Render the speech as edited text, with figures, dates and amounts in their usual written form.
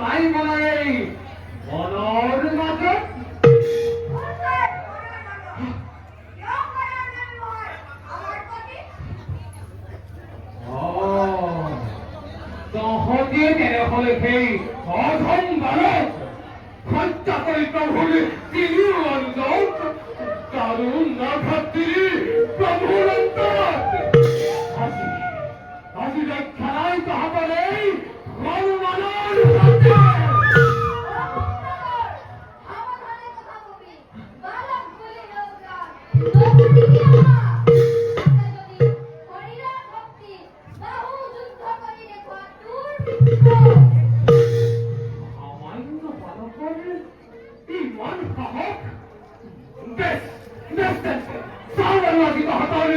নাই বলাই মনৰ মাজত তহঁতিয়ে তেনেহলে সেই অধম বালক হত্যা কৰি প্ৰভুৰ তিনি অন্তত দাৰুণ নাঘাতি প্ৰভুৰ অন্তৰত আজি ৰক্ষা নাই তহঁতৰে হনুমানৰ সামান্য বালকৰ ইমান সাহস বেছ বেছ চাওঁ আৰু আজি তহঁতৰ